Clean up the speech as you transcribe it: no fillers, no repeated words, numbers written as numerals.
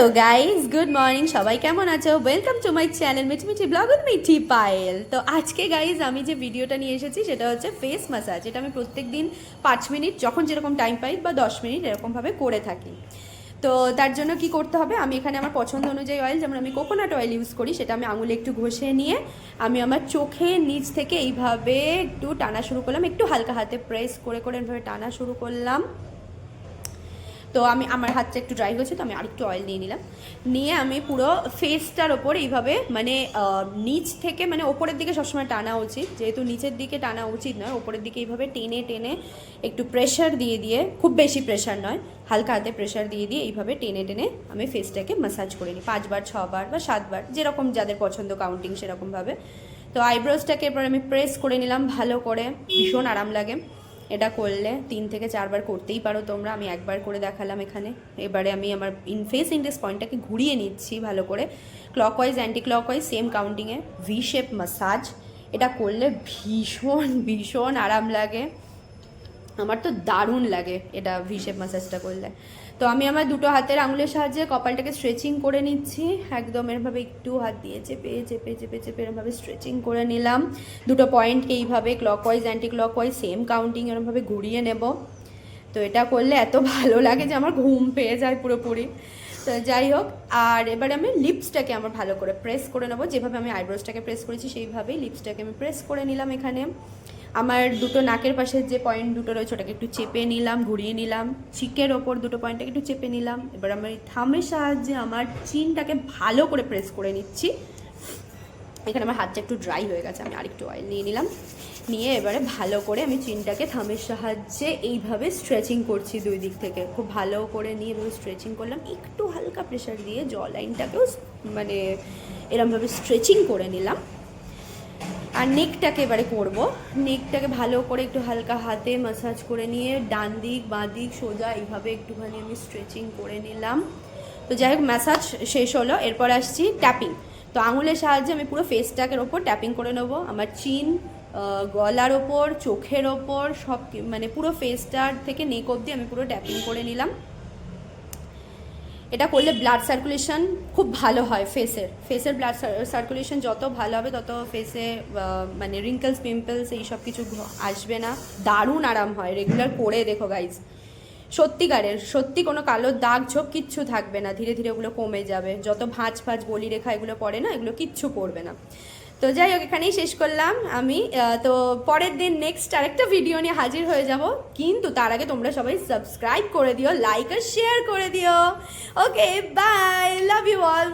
Hello guys, good morning. সবাই কেমন আছো? Welcome to my channel Mithi Mithi blog with Mithi Payel. তো আজকে গাইজ আমি যে ভিডিওটা নিয়ে এসেছি সেটা হচ্ছে ফেস ম্যাসাজ। এটা আমি প্রত্যেক দিন 5 মিনিট যখন যেরকম টাইম পাই বা 10 মিনিট এরকমভাবে করে থাকি। তো তার জন্য কি করতে হবে, আমি এখানে আমার পছন্দ অনুযায়ী অয়েল, যেমন আমি কোকোনাট অয়েল ইউজ করি, সেটা আমি আঙুলে একটু ঘষে নিয়ে আমি আমার চোখের নিচ থেকে এইভাবে একটু টানা শুরু করলাম, একটু হালকা হাতে প্রেস করে করে এইভাবে টানা শুরু করলাম। তো আমার হাতটা একটু ড্রাই হয়েছে, তো আমি আরেকটু অয়েল নিয়ে নিলাম, নিয়ে আমি পুরো ফেসটার ওপর এইভাবে মানে নিচ থেকে মানে ওপরের দিকে সবসময় টানা উচিত, যেহেতু নিচের দিকে টানা উচিত নয়, ওপরের দিকে এইভাবে টেনে টেনে একটু প্রেশার দিয়ে দিয়ে, খুব বেশি প্রেশার নয়, হালকা হাতে প্রেশার দিয়ে দিয়ে এইভাবে টেনে টেনে আমি ফেসটাকে ম্যাসাজ করে নিই 5 বার 6 বার বা 7 বার, যেরকম যাদের পছন্দ কাউন্টিং সেরকমভাবে। তো আইব্রোজটাকে এরপর আমি প্রেস করে নিলাম ভালো করে, ভীষণ আরাম লাগে। এটা করলে 3 থেকে 4 বার করতেই পারো তোমরা, আমি একবার করে দেখালাম এখানে। এবারে আমি আমার ফেস ইন্ডেক্স পয়েন্টটাকে ঘুরিয়ে নিচ্ছি ভালো করে, ক্লকওয়াইজ অ্যান্টি ক্লকওয়াইজ সেম কাউন্টিংয়ে, ভি শেপ ম্যাসাজ। এটা করলে ভীষণ ভীষণ আরাম লাগে, আমার তো দারুণ লাগে এটা ভি শেপ ম্যাসাজটা করলে। তো আমি আমার দুটো হাতের আঙুলের সাহায্যে কপালটাকে স্ট্রেচিং করে নিচ্ছি, একদম এরভাবে একটু হাত দিয়ে চেপে চেপে চেপে চেপে এরভাবে স্ট্রেচিং করে নিলাম। দুটো পয়েন্টকে এইভাবে clockwise anti clockwise same counting এরভাবে ঘুরিয়ে নেব। তো এটা করলে এত ভালো লাগে যে আমার ঘুম পেয়ে যায় পুরোপুরি। তো যাই হোক, আর এবারে আমি লিপসটাকে আমার ভালো করে প্রেস করে নেবো, যেভাবে আমি আইব্রোজটাকে প্রেস করেছি সেইভাবেই লিপসটাকে আমি প্রেস করে নিলাম। এখানে আমার দুটো নাকের পাশের যে পয়েন্ট দুটো রয়েছে ওটাকে একটু চেপে নিলাম, ঘুরিয়ে নিলাম, চিকের ওপর দুটো পয়েন্টটাকে একটু চেপে নিলাম। এবার আমি থামের সাহায্যে আমার চিনটাকে ভালো করে প্রেস করে নিচ্ছি। এখানে আমার হাতটা একটু ড্রাই হয়ে গেছে, আমি আরেকটু অয়েল নিয়ে নিলাম, নিয়ে এবারে ভালো করে আমি চিনটাকে থামের সাহায্যে এইভাবে স্ট্রেচিং করছি দুই দিক থেকে, খুব ভালো করে নিয়ে এভাবে স্ট্রেচিং করলাম, একটু হালকা প্রেশার দিয়ে জ লাইনটাকেও মানে এরমভাবে স্ট্রেচিং করে নিলাম। আর নেকটাকে এবারে করব, নেকটাকে ভালো করে একটু হালকা হাতে ম্যাসাজ করে নিয়ে ডান দিক বাঁ দিক সোজা এইভাবে একটুখানি আমি স্ট্রেচিং করে নিলাম। তো যাই হোক, ম্যাসাজ শেষ হলো, এরপর আসছি ট্যাপিং। তো আঙুলের সাহায্যে আমি পুরো ফেসটাকের ওপর ট্যাপিং করে নেবো, আমার চিন, গলার ওপর, চোখের ওপর, সব মানে পুরো ফেসটার থেকে নেক অবধি আমি পুরো ট্যাপিং করে নিলাম। এটা করলে ব্লাড সার্কুলেশন খুব ভালো হয় ফেসের ব্লাড সার্কুলেশন যত ভালো হবে তত ফেসে মানে রিঙ্কেলস পিম্পলস এইসব কিছু আসবে না, দারুণ আরাম হয়। রেগুলার করে দেখো গাইজ, সত্যিকারের সত্যি কোনো কালো দাগ ঝোপ কিচ্ছু থাকবে না, ধীরে ধীরে ওগুলো কমে যাবে, যত ভাঁজ ভাঁজ বলি রেখা এগুলো পড়ে না, এগুলো কিচ্ছু পড়বে না। তো যাই হোক, এখানেই শেষ করলাম আমি। তো পরের দিন নেক্সট আরেকটা ভিডিও নিয়ে হাজির হয়ে যাব, কিন্তু তার আগে তোমরা সবাই সাবস্ক্রাইব করে দিও, লাইক আর শেয়ার করে দিও। ওকে, বাই, লাভ ইউ অল।